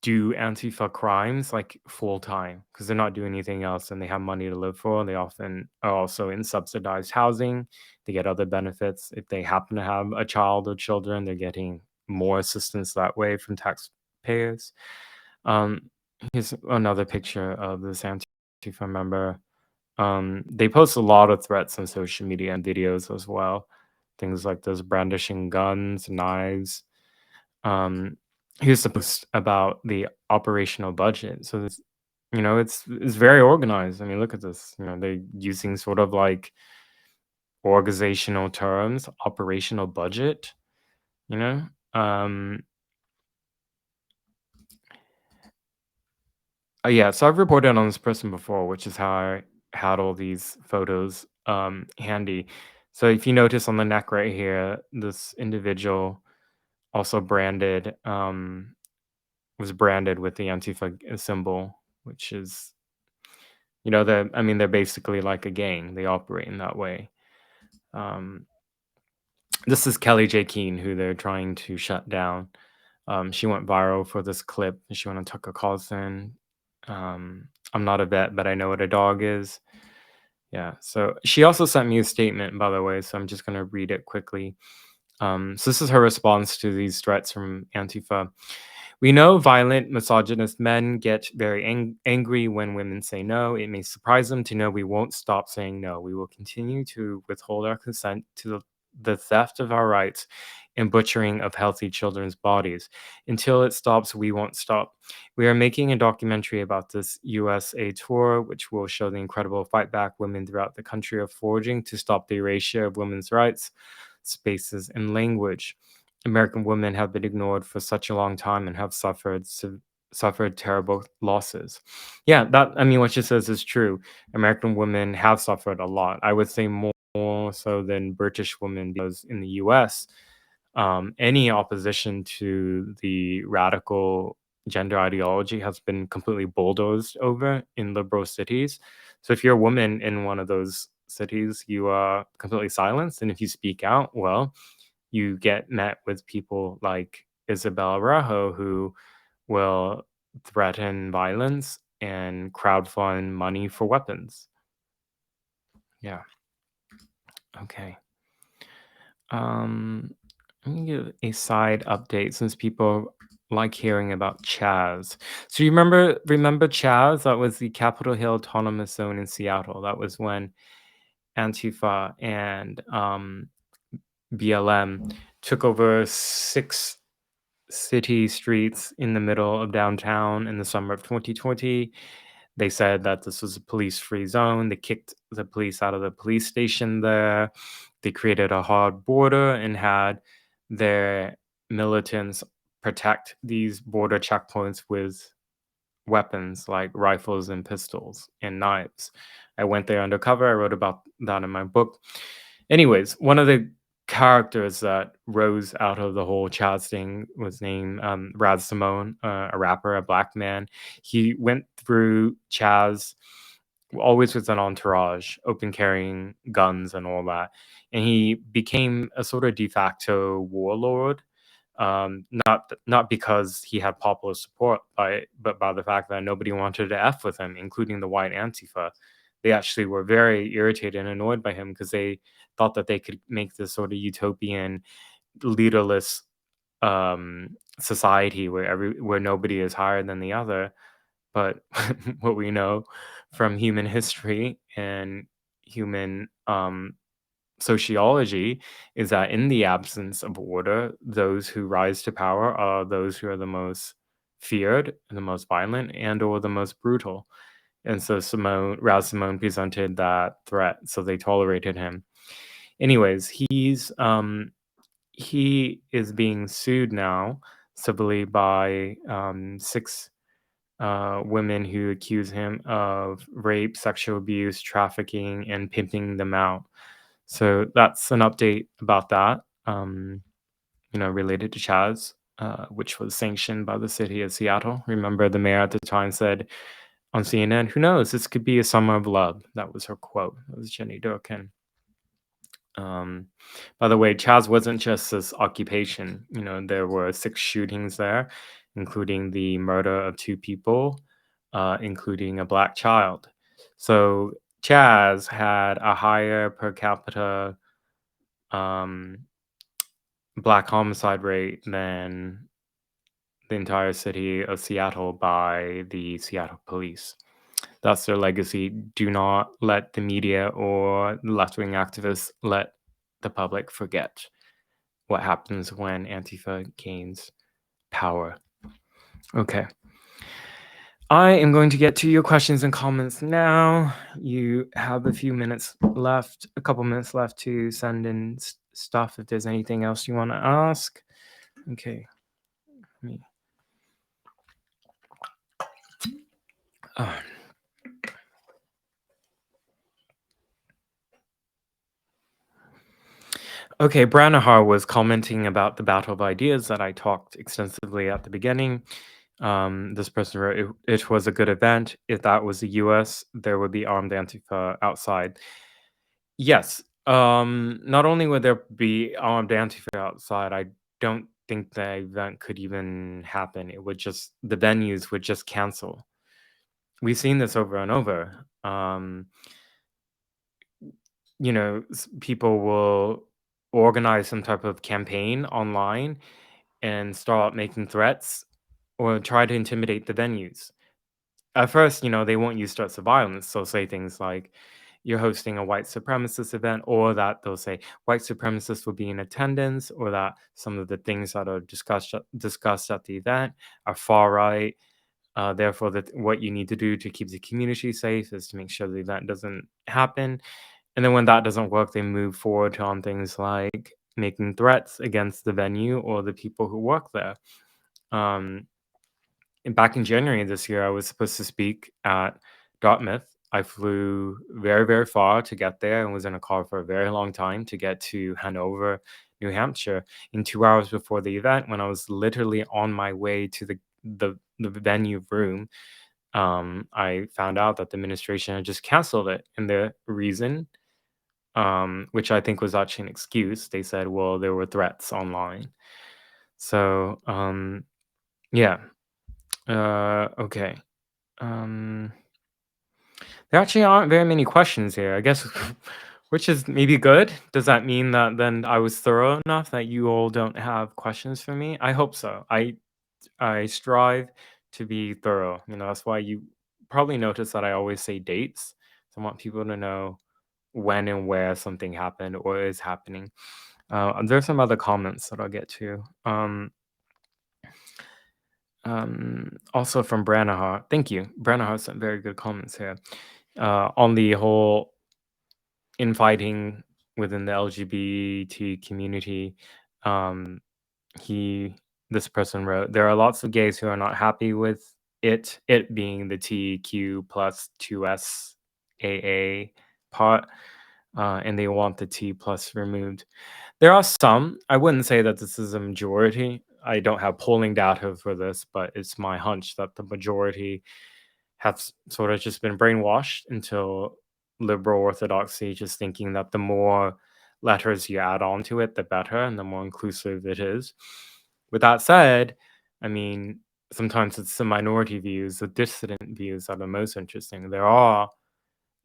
do Antifa crimes like full time because they're not doing anything else and they have money to live for. They often are also in subsidized housing. They get other benefits. If they happen to have a child or children, they're getting more assistance that way from taxpayers. Um, Here's another picture of this Antifa member. They post a lot of threats on social media and videos as well. Things like this brandishing guns, knives. Um, Here's the post about the operational budget. So this, it's very organized. I mean, look at this. They're using sort of like organizational terms, operational budget. You know, um, yeah. So I've reported on this person before, which is how I had all these photos handy. So if you notice on the neck right here, this individual also was branded with the Antifa symbol, which is, they're basically like a gang. They operate in that way. Um, this is Kelly J. Keene, who they're trying to shut down. She went viral for this clip. She went on Tucker Carlson. I'm not a vet, but I know what a dog is. Yeah. So she also sent me a statement, by the way. So I'm just going to read it quickly. So this is her response to these threats from Antifa. We know violent, misogynist men get very angry when women say no. It may surprise them to know we won't stop saying no. We will continue to withhold our consent to the theft of our rights and butchering of healthy children's bodies. Until it stops, we won't stop. We are making a documentary about this USA tour, which will show the incredible fight back women throughout the country are forging to stop the erasure of women's rights, spaces, and language. American women have been ignored for such a long time and have suffered terrible losses. Yeah, what she says is true. American women have suffered a lot. I would say more so than British women, because in the U.S., any opposition to the radical gender ideology has been completely bulldozed over in liberal cities. So if you're a woman in one of those cities, you are completely silenced, and if you speak out, well, you get met with people like Isabel Rajo, who will threaten violence and crowdfund money for weapons. Yeah. Okay. Um, Let me give a side update since people like hearing about Chaz. So you remember Chaz? That was the Capitol Hill Autonomous Zone in Seattle. That was when Antifa and BLM took over 6 city streets in the middle of downtown in the summer of 2020. They said that this was a police-free zone. They kicked the police out of the police station there. They created a hard border and had their militants protect these border checkpoints with weapons like rifles and pistols and knives. I went there undercover. I wrote about that in my book. Anyways, one of the characters that rose out of the whole Chaz thing was named Raz Simone, a rapper, a black man. He went through Chaz always with an entourage, open carrying guns and all that. And he became a sort of de facto warlord. Not because he had popular support, but by the fact that nobody wanted to f with him, including the white Antifa. They actually were very irritated and annoyed by him because they thought that they could make this sort of utopian, leaderless society where nobody is higher than the other. But what we know from human history and human sociology is that in the absence of order, those who rise to power are those who are the most feared, the most violent, and or the most brutal. And so Raz Simone presented that threat, so they tolerated him. Anyways, he is being sued now civilly by 6 women who accuse him of rape, sexual abuse, trafficking, and pimping them out. So that's an update about that, related to Chaz, which was sanctioned by the city of Seattle. Remember, the mayor at the time said on CNN, "Who knows? This could be a summer of love." That was her quote. That was Jenny Durkin. By the way, Chaz wasn't just this occupation. There were 6 shootings there, including the murder of 2 people, including a black child. So Chaz had a higher per capita um, black homicide rate than the entire city of Seattle by the Seattle police. That's their legacy. Do not let the media or left-wing activists let the public forget what happens when Antifa gains power. Okay. I am going to get to your questions and comments now. You have a couple minutes left to send in stuff if there's anything else you want to ask. Okay. Okay, Branahar was commenting about the battle of ideas that I talked extensively at the beginning. This person wrote, it was a good event. If that was the US, there would be armed Antifa outside. Yes. Not only would there be armed Antifa outside, I don't think the event could even happen. The venues would just cancel. We've seen this over and over. People will organize some type of campaign online and start making threats or try to intimidate the venues. At first, they won't use threats of violence. They'll say things like, you're hosting a white supremacist event, or that they'll say white supremacists will be in attendance, or that some of the things that are discussed at the event are far right. Therefore, what you need to do to keep the community safe is to make sure the event doesn't happen. And then when that doesn't work, they move forward on things like making threats against the venue or the people who work there. And back in January this year, I was supposed to speak at Dartmouth. I flew very, very far to get there and was in a car for a very long time to get to Hanover, New Hampshire. In 2 hours before the event, when I was literally on my way to the venue room, I found out that the administration had just canceled it. And the reason, which I think was actually an excuse, they said, well, there were threats online. So, yeah. Okay. There actually aren't very many questions here, I guess, which is maybe good. Does that mean that then I was thorough enough that you all don't have questions for me? I hope so. I strive to be thorough. That's why you probably notice that I always say dates. So I want people to know when and where something happened or is happening. There's some other comments that I'll get to. Also from Branahar. Thank you. Branahar sent very good comments here on the whole infighting within the LGBT community. This person wrote, there are lots of gays who are not happy with it being the TQ plus 2SAA part, and they want the T plus removed. There are some. I wouldn't say that this is a majority. I don't have polling data for this, but it's my hunch that the majority have sort of just been brainwashed into liberal orthodoxy, just thinking that the more letters you add on to it, the better, and the more inclusive it is. With that said, I mean, sometimes it's the minority views, the dissident views that are most interesting. There are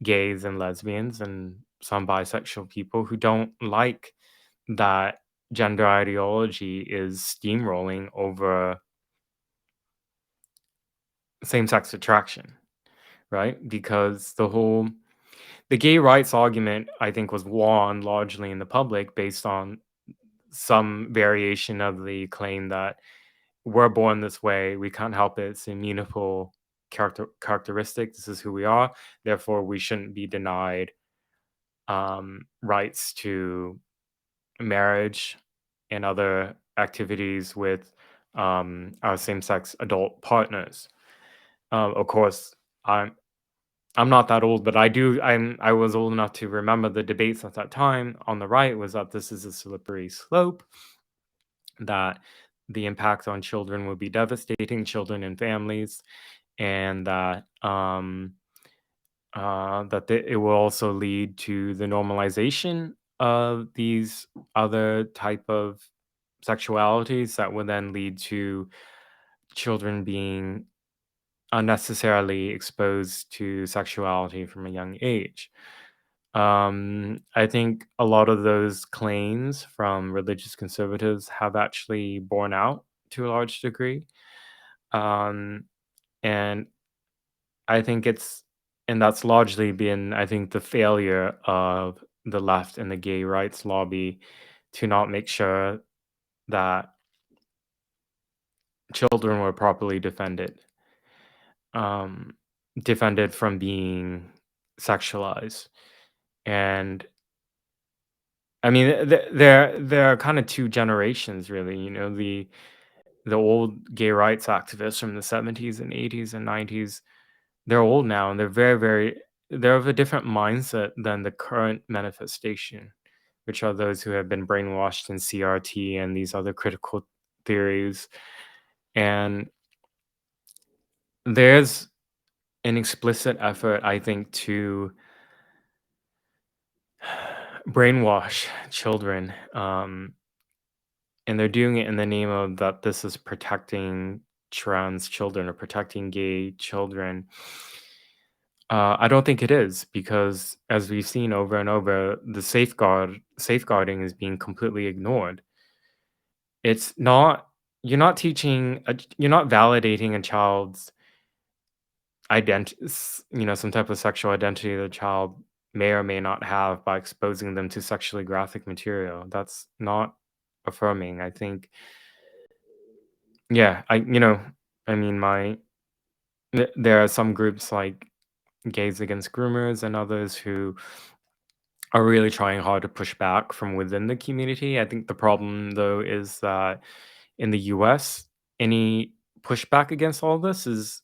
gays and lesbians and some bisexual people who don't like that gender ideology is steamrolling over same-sex attraction, right? Because the gay rights argument, I think, was won largely in the public based on some variation of the claim that we're born this way, we can't help it, it's a immutable characteristic. This is who we are. Therefore, we shouldn't be denied rights to marriage and other activities with our same-sex adult partners. Of course, I'm I'm not that old, but I was old enough to remember the debates at that time on the right was that this is a slippery slope, that the impact on children would be devastating, children and families, and that it will also lead to the normalization of these other type of sexualities that would then lead to children being unnecessarily exposed to sexuality from a young age. I think a lot of those claims from religious conservatives have actually borne out to a large degree. Um, and I think and that's largely been, I think, the failure of the left and the gay rights lobby to not make sure that children were properly um, defended from being sexualized. And I mean, there are kind of two generations, really. You know, the old gay rights activists from the 70s and 80s and 90s. They're old now, and they're they're of a different mindset than the current manifestation, which are those who have been brainwashed in CRT and these other critical theories. And there's an explicit effort, I think, to brainwash children. And they're doing it in the name of that this is protecting trans children or protecting gay children. I don't think it is because, as we've seen over and over, the safeguarding is being completely ignored. It's not you're not teaching, you're not validating a child's identity, some type of sexual identity the child may or may not have by exposing them to sexually graphic material. That's not affirming. I think, yeah, I mean, there are some groups like Gays Against Groomers and others who are really trying hard to push back from within the community. I think the problem, though, is that in the US, any pushback against all this is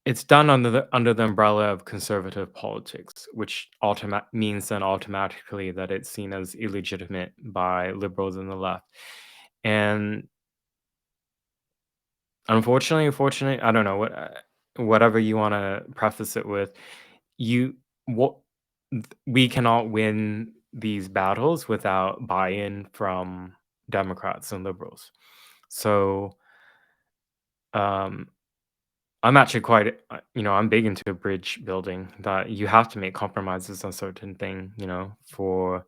it's done under the umbrella of conservative politics, which means then automatically that it's seen as illegitimate by liberals and the left. And unfortunately, I don't know whatever you want to preface it with, you what we cannot win these battles without buy-in from Democrats and liberals. So um, I'm actually I'm big into bridge building. That you have to make compromises on certain thing, for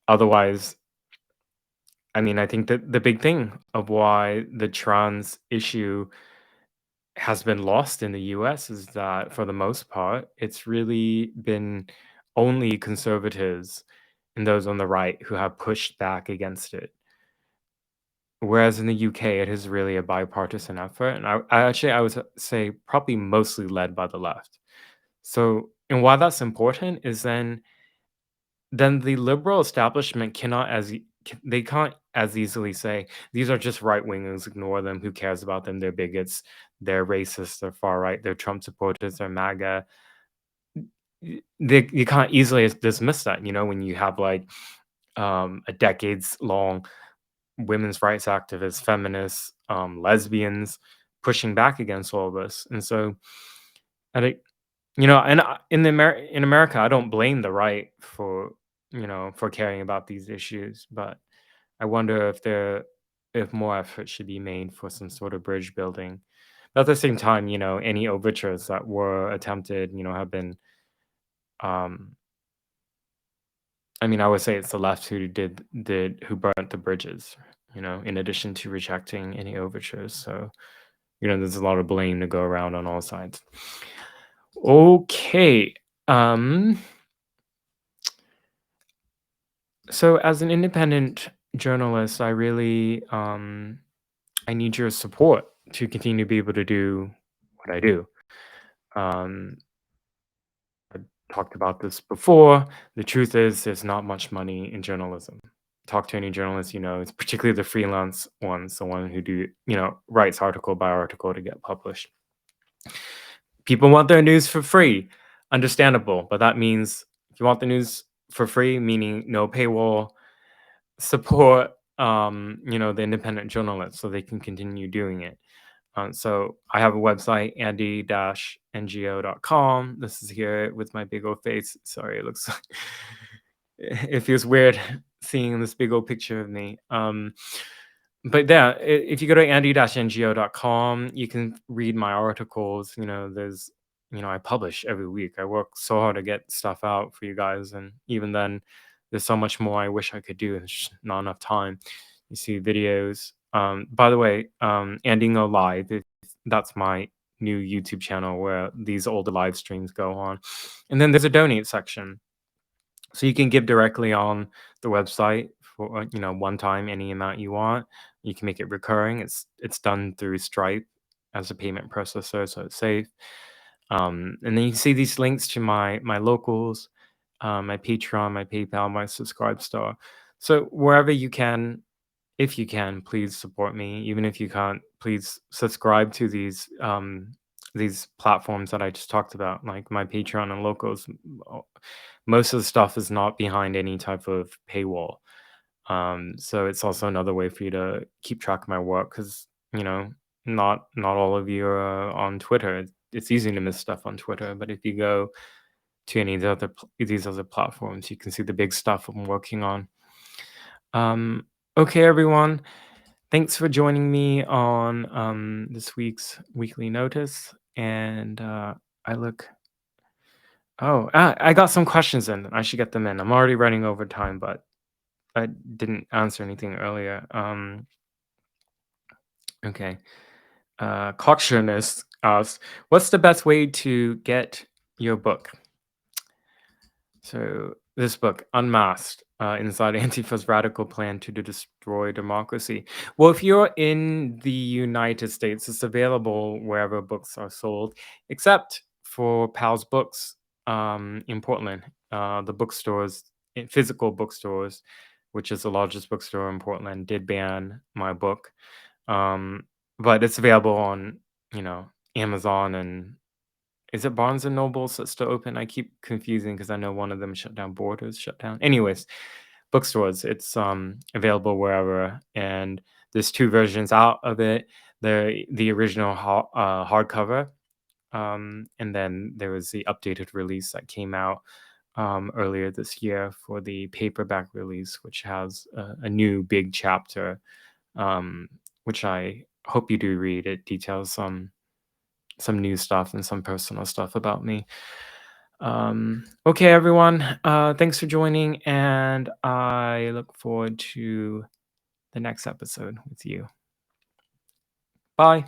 otherwise. I mean, I think that the big thing of why the trans issue has been lost in the US is that for the most part, it's really been only conservatives and those on the right who have pushed back against it. Whereas in the UK, it is really a bipartisan effort. And I would say probably mostly led by the left. So, and why that's important is then the liberal establishment cannot they can't as easily say these are just right wingers. Ignore them. Who cares about them? They're bigots. They're racist. They're far right. They're Trump supporters. They're MAGA. You can't easily dismiss that. When you have like a decades long women's rights activists, feminists, lesbians pushing back against all this. And so, I think, in America, I don't blame the right for caring about these issues, but I wonder if more effort should be made for some sort of bridge building. But at the same time, any overtures that were attempted, have been, um, I mean, I would say it's the left who burnt the bridges, in addition to rejecting any overtures. So, there's a lot of blame to go around on all sides. Okay. Um, so as an independent journalist, I really I need your support to continue to be able to do what I do. Um, I talked about this before. The truth is, there's not much money in journalism. Talk to any journalist, it's particularly the freelance ones, the one who writes article by article to get published. People want their news for free. Understandable, but that means if you want the news for free, meaning no paywall, support the independent journalists so they can continue doing it. So I have a website, andy-ngo.com. This is here with my big old face. Sorry, it looks it feels weird seeing this big old picture of me. But yeah, if you go to andy-ngo.com, you can read my articles. I publish every week. I work so hard to get stuff out for you guys, and even then, there's so much more I wish I could do. There's just not enough time. You see videos. By the way, Andy Ngo Live. That's my new YouTube channel where these older live streams go on, and then there's a donate section, so you can give directly on the website for one time any amount you want. You can make it recurring. It's done through Stripe as a payment processor, so it's safe. And then you can see these links to my locals, my Patreon, my PayPal, my Subscribe Star. So wherever you can, if you can, please support me. Even if you can't, please subscribe to these platforms that I just talked about, like my Patreon and locals. Most of the stuff is not behind any type of paywall. So it's also another way for you to keep track of my work because not all of you are on Twitter. It's easy to miss stuff on Twitter, but if you go to any of these other platforms, you can see the big stuff I'm working on. Okay, everyone. Thanks for joining me on this week's weekly notice. And I got some questions in. I should get them in. I'm already running over time, but I didn't answer anything earlier. Okay. Cockshirness asks, what's the best way to get your book? So this book, Unmasked, Inside Antifa's Radical Plan to Destroy Democracy. Well, if you're in the United States, it's available wherever books are sold, except for Pal's Books in Portland. The bookstores, physical bookstores, which is the largest bookstore in Portland, did ban my book. But it's available on, Amazon, and is it Barnes and Nobles that's still open? I keep confusing because I know one of them shut down. Borders shut down. Anyways, bookstores. It's available wherever, and there's two versions out of it. The original hardcover, and then there was the updated release that came out earlier this year for the paperback release, which has a new big chapter, which I hope you do read. It details some new stuff and some personal stuff about me. Okay, everyone. Thanks for joining, and I look forward to the next episode with you. Bye.